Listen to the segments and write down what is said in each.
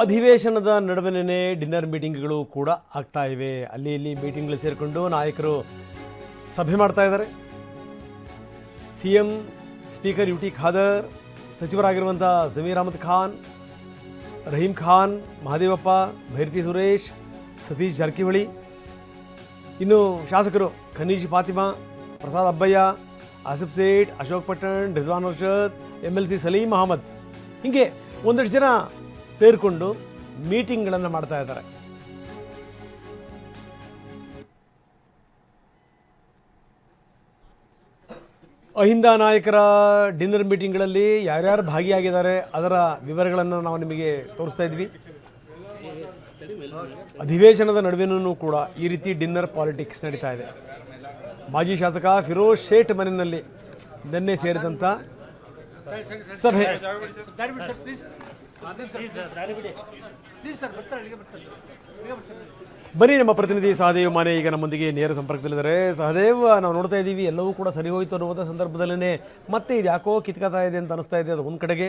ಅಧಿವೇಶನದ ನಡುವೆನೇ ಡಿನ್ನರ್ ಮೀಟಿಂಗ್ಗಳು ಕೂಡ ಆಗ್ತಾ ಇವೆ. ಅಲ್ಲಿ ಇಲ್ಲಿ ಮೀಟಿಂಗ್ಗಳು ಸೇರಿಕೊಂಡು ನಾಯಕರು ಸಭೆ ಮಾಡ್ತಾ ಇದ್ದಾರೆ. CM speaker U T Khader, ಸಚಿವರಾಗಿರುವಂಥ ಜಮೀರ್ ಅಹಮದ್ ಖಾನ್, ರಹೀಂ ಖಾನ್, ಮಹದೇವಪ್ಪ, ಭೈರತಿ ಸುರೇಶ್, ಸತೀಶ್ ಜಾರಕಿಹೊಳಿ, ಇನ್ನು ಶಾಸಕರು ಖನೀಜ್ ಫಾತಿಮಾ, ಪ್ರಸಾದ್ ಅಬ್ಬಯ್ಯ, ಆಸಿಫ್ ಸೇಠ್, ಅಶೋಕ್ ಪಟ್ಟಣ್, ರಿಜ್ವಾನ್ ಅರ್ಷದ್, MLC ಸಲೀಂ ಅಹಮದ್, ಹೀಗೆ ಒಂದಷ್ಟು ಜನ ಸೇರಿಕೊಂಡು ಮೀಟಿಂಗ್ಗಳನ್ನು ಮಾಡ್ತಾ ಇದ್ದಾರೆ. ಅಹಿಂದ ನಾಯಕರ ಡಿನ್ನರ್ ಮೀಟಿಂಗ್ಗಳಲ್ಲಿ ಯಾರ್ಯಾರು ಭಾಗಿಯಾಗಿದ್ದಾರೆ ಅದರ ವಿವರಗಳನ್ನು ನಾವು ನಿಮಗೆ ತೋರಿಸ್ತಾ ಇದ್ವಿ. ಅಧಿವೇಶನದ ನಡುವೆನೂ ಕೂಡ ಈ ರೀತಿ ಡಿನ್ನರ್ ಪಾಲಿಟಿಕ್ಸ್ ನಡೀತಾ ಇದೆ. ಮಾಜಿ ಶಾಸಕ ಫಿರೋಜ್ ಶೇಟ್ ಮನೆಯಲ್ಲಿ ನಿನ್ನೆ ಸೇರಿದಂಥ ಸಭೆ. ಬನ್ನಿ, ನಮ್ಮ ಪ್ರತಿನಿಧಿ ಸಹದೇವ್ ಮಾನೆ ಈಗ ನಮ್ಮೊಂದಿಗೆ ನೇರ ಸಂಪರ್ಕದಲ್ಲಿದ್ದಾರೆ. ಸಹದೇವ್, ನಾವು ನೋಡ್ತಾ ಇದ್ದೀವಿ ಎಲ್ಲವೂ ಕೂಡ ಸರಿ ಹೋಯಿತು ಅನ್ನುವಂಥ ಸಂದರ್ಭದಲ್ಲೇ ಮತ್ತೆ ಇದು ಯಾಕೋ ಕಿತ್ಕೋತಾ ಇದೆ ಅಂತ ಅನಿಸ್ತಾ ಇದೆ. ಅದು ಒಂದು ಕಡೆಗೆ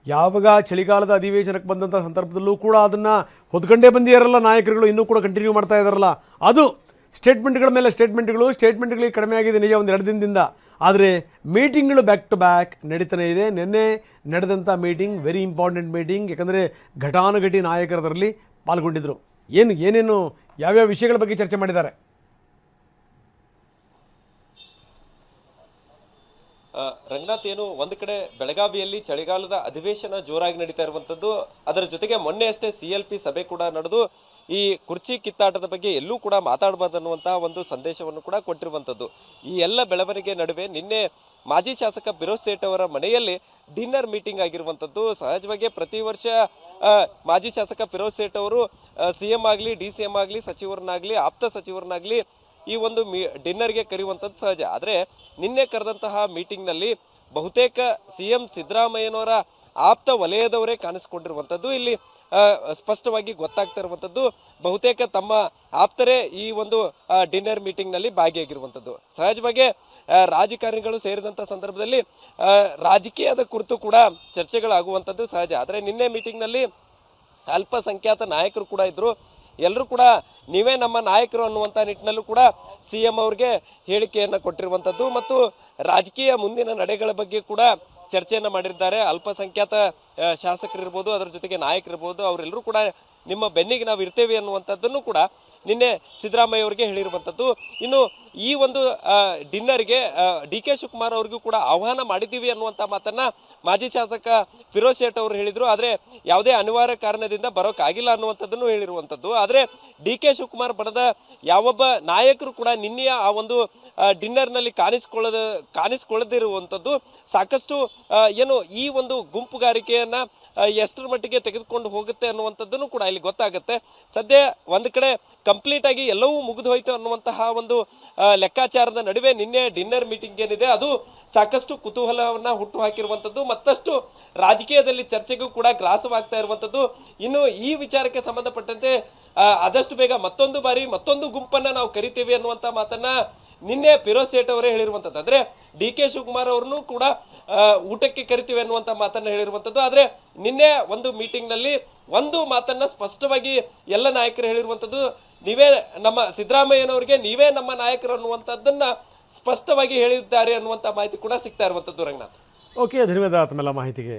ಯಾವಾಗ ಚಳಿಗಾಲದ ಅಧಿವೇಶನಕ್ಕೆ ಬಂದಂಥ ಸಂದರ್ಭದಲ್ಲೂ ಕೂಡ ಅದನ್ನು ಹೊದ್ಕೊಂಡೇ ಬಂದಿರಲ್ಲ ನಾಯಕರುಗಳು, ಇನ್ನೂ ಕೂಡ ಕಂಟಿನ್ಯೂ ಮಾಡ್ತಾ ಇದ್ದಾರಲ್ಲ. ಅದು ಸ್ಟೇಟ್ಮೆಂಟ್ಗಳ ಮೇಲೆ ಸ್ಟೇಟ್ಮೆಂಟ್ಗಳಿಗೆ ಕಡಿಮೆ ಆಗಿದೆ ನಿಜ, ಒಂದು 2 ದಿನದಿಂದ. ಆದರೆ ಮೀಟಿಂಗ್ಗಳು ಬ್ಯಾಕ್ ಟು ಬ್ಯಾಕ್ ನಡೀತಾನೆ ಇದೆ. ನಿನ್ನೆ ನಡೆದಂಥ ಮೀಟಿಂಗ್ ವೆರಿ ಇಂಪಾರ್ಟೆಂಟ್ ಮೀಟಿಂಗ್, ಯಾಕಂದರೆ ಘಟಾನುಘಟಿ ನಾಯಕರದರಲ್ಲಿ ಪಾಲ್ಗೊಂಡಿದ್ದರು. ಏನೇನು ಯಾವ್ಯಾವ ವಿಷಯಗಳ ಬಗ್ಗೆ ಚರ್ಚೆ ಮಾಡಿದ್ದಾರೆ? ರಂಗನಾಥ್, ಏನು ಒಂದು ಕಡೆ ಬೆಳಗಾವಿಯಲ್ಲಿ ಚಳಿಗಾಲದ ಅಧಿವೇಶನ ಜೋರಾಗಿ ನಡೀತಾ ಇರುವಂತದ್ದು, ಅದರ ಜೊತೆಗೆ ಮೊನ್ನೆ ಅಷ್ಟೇ CLP ಸಭೆ ಕೂಡ ನಡೆದು ಈ ಕುರ್ಚಿ ಕಿತ್ತಾಟದ ಬಗ್ಗೆ ಎಲ್ಲೂ ಕೂಡ ಮಾತಾಡಬಾರ್ದು ಅನ್ನುವಂತಹ ಒಂದು ಸಂದೇಶವನ್ನು ಕೂಡ ಕೊಟ್ಟಿರುವಂತದ್ದು. ಈ ಎಲ್ಲ ಬೆಳವಣಿಗೆ ನಡುವೆ ನಿನ್ನೆ ಮಾಜಿ ಶಾಸಕ ಫಿರೋಜ್ ಸೇಠ್ ಅವರ ಮನೆಯಲ್ಲಿ ಡಿನ್ನರ್ ಮೀಟಿಂಗ್ ಆಗಿರುವಂತದ್ದು. ಸಹಜವಾಗಿ ಪ್ರತಿ ವರ್ಷ ಮಾಜಿ ಶಾಸಕ ಫಿರೋಜ್ ಸೇಠ್ ಅವರು CM ಆಗಲಿ, DCM ಆಗಲಿ, ಸಚಿವರನ್ನಾಗಲಿ, ಆಪ್ತ ಸಚಿವರನ್ನಾಗಲಿ ಈ ಒಂದು ಡಿನ್ನರ್ಗೆ ಕರೆಯುವಂಥದ್ದು ಸಹಜ. ಆದರೆ ನಿನ್ನೆ ಕರೆದಂತಹ ಮೀಟಿಂಗ್ನಲ್ಲಿ ಬಹುತೇಕ CM ಸಿದ್ದರಾಮಯ್ಯನವರ ಆಪ್ತ ವಲಯದವರೇ ಕಾಣಿಸ್ಕೊಂಡಿರುವಂಥದ್ದು ಇಲ್ಲಿ ಸ್ಪಷ್ಟವಾಗಿ ಗೊತ್ತಾಗ್ತಾ ಇರುವಂಥದ್ದು. ಬಹುತೇಕ ತಮ್ಮ ಆಪ್ತರೇ ಈ ಒಂದು ಡಿನ್ನರ್ ಮೀಟಿಂಗ್ನಲ್ಲಿ ಭಾಗಿಯಾಗಿರುವಂಥದ್ದು. ಸಹಜವಾಗಿ ರಾಜಕಾರಣಿಗಳು ಸೇರಿದಂಥ ಸಂದರ್ಭದಲ್ಲಿ ರಾಜಕೀಯದ ಕುರಿತು ಕೂಡ ಚರ್ಚೆಗಳಾಗುವಂಥದ್ದು ಸಹಜ. ಆದರೆ ನಿನ್ನೆ ಮೀಟಿಂಗ್ನಲ್ಲಿ ಅಲ್ಪಸಂಖ್ಯಾತ ನಾಯಕರು ಕೂಡ ಇದ್ರು. ಎಲ್ಲರೂ ಕೂಡ ನೀವೇ ನಮ್ಮ ನಾಯಕರು ಅನ್ನುವಂಥ ನಿಟ್ಟಿನಲ್ಲೂ ಕೂಡ CM ಅವ್ರಿಗೆ ಹೇಳಿಕೆಯನ್ನು ಕೊಟ್ಟಿರುವಂಥದ್ದು ಮತ್ತು ರಾಜಕೀಯ ಮುಂದಿನ ನಡೆಗಳ ಬಗ್ಗೆ ಕೂಡ ಚರ್ಚೆಯನ್ನು ಮಾಡಿದ್ದಾರೆ. ಅಲ್ಪಸಂಖ್ಯಾತ ಶಾಸಕರಿರ್ಬೋದು, ಅದರ ಜೊತೆಗೆ ನಾಯಕರಿರ್ಬೋದು, ಅವರೆಲ್ಲರೂ ಕೂಡ ನಿಮ್ಮ ಬೆನ್ನಿಗೆ ನಾವು ಇರ್ತೇವೆ ಅನ್ನುವಂಥದ್ದನ್ನು ಕೂಡ ನಿನ್ನೆ ಸಿದ್ದರಾಮಯ್ಯ ಅವರಿಗೆ ಹೇಳಿರುವಂಥದ್ದು. ಇನ್ನು ಈ ಒಂದು ಡಿನ್ನರ್ಗೆ DK ಶಿವಕುಮಾರ್ ಅವ್ರಿಗೂ ಕೂಡ ಆಹ್ವಾನ ಮಾಡಿದ್ದೀವಿ ಅನ್ನುವಂಥ ಮಾತನ್ನು ಮಾಜಿ ಶಾಸಕ ಫಿರೋಜ್ ಶೇಟ್ ಅವರು ಹೇಳಿದರು. ಆದರೆ ಯಾವುದೇ ಅನಿವಾರ್ಯ ಕಾರಣದಿಂದ ಬರೋಕ್ಕಾಗಿಲ್ಲ ಅನ್ನುವಂಥದ್ದನ್ನು ಹೇಳಿರುವಂಥದ್ದು. ಆದರೆ DK ಶಿವಕುಮಾರ್ ಬಣದ ಯಾವೊಬ್ಬ ನಾಯಕರು ಕೂಡ ನಿನ್ನೆಯ ಆ ಒಂದು ಡಿನ್ನರ್ನಲ್ಲಿ ಕಾಣಿಸ್ಕೊಳ್ಳದಿರುವಂಥದ್ದು ಸಾಕಷ್ಟು ಏನು ಈ ಒಂದು ಗುಂಪುಗಾರಿಕೆಯನ್ನು ಎಷ್ಟರ ಮಟ್ಟಿಗೆ ತೆಗೆದುಕೊಂಡು ಹೋಗುತ್ತೆ ಅನ್ನುವಂಥದ್ದನ್ನು ಕೂಡ ಇಲ್ಲಿ ಗೊತ್ತಾಗುತ್ತೆ. ಸದ್ಯ ಒಂದು ಕಡೆ ಕಂಪ್ಲೀಟ್ ಆಗಿ ಎಲ್ಲವೂ ಮುಗಿದು ಹೋಯ್ತು ಅನ್ನುವಂತಹ ಒಂದು ಲೆಕ್ಕಾಚಾರದ ನಡುವೆ ನಿನ್ನೆ ಡಿನ್ನರ್ ಮೀಟಿಂಗ್ ಏನಿದೆ ಅದು ಸಾಕಷ್ಟು ಕುತೂಹಲವನ್ನು ಹುಟ್ಟು ಹಾಕಿರುವಂಥದ್ದು, ಮತ್ತಷ್ಟು ರಾಜಕೀಯದಲ್ಲಿ ಚರ್ಚೆಗೂ ಕೂಡ ಗ್ರಾಸವಾಗ್ತಾ ಇರುವಂಥದ್ದು. ಇನ್ನು ಈ ವಿಚಾರಕ್ಕೆ ಸಂಬಂಧಪಟ್ಟಂತೆ ಆದಷ್ಟು ಬೇಗ ಮತ್ತೊಂದು ಬಾರಿ ಮತ್ತೊಂದು ಗುಂಪನ್ನು ನಾವು ಕರಿತೀವಿ ಅನ್ನುವಂಥ ಮಾತನ್ನ ನಿನ್ನೆ ಫಿರೋಜ್ ಸೇಠ್ ಅವರೇ ಹೇಳಿರುವಂಥದ್ದು. ಅಂದರೆ DK ಶಿವಕುಮಾರ್ ಅವ್ರನ್ನೂ ಕೂಡ ಊಟಕ್ಕೆ ಕರಿತೀವಿ ಅನ್ನುವಂಥ ಮಾತನ್ನು ಹೇಳಿರುವಂಥದ್ದು. ಆದರೆ ನಿನ್ನೆ ಒಂದು ಮೀಟಿಂಗ್ನಲ್ಲಿ ಒಂದು ಮಾತನ್ನು ಸ್ಪಷ್ಟವಾಗಿ ಎಲ್ಲ ನಾಯಕರು ಹೇಳಿರುವಂಥದ್ದು, ನೀವೇ ನಮ್ಮ ಸಿದ್ದರಾಮಯ್ಯನವರಿಗೆ ನೀವೇ ನಮ್ಮ ನಾಯಕರು ಅನ್ನುವಂಥದ್ದನ್ನ ಸ್ಪಷ್ಟವಾಗಿ ಹೇಳಿದ್ದಾರೆ ಅನ್ನುವಂಥ ಮಾಹಿತಿ ಕೂಡ ಸಿಗ್ತಾ ಇರುವಂಥದ್ದು. ರಂಗನಾಥ್, ಓಕೆ, ಧನ್ಯವಾದ ತಮ್ಮೆಲ್ಲ ಮಾಹಿತಿಗೆ.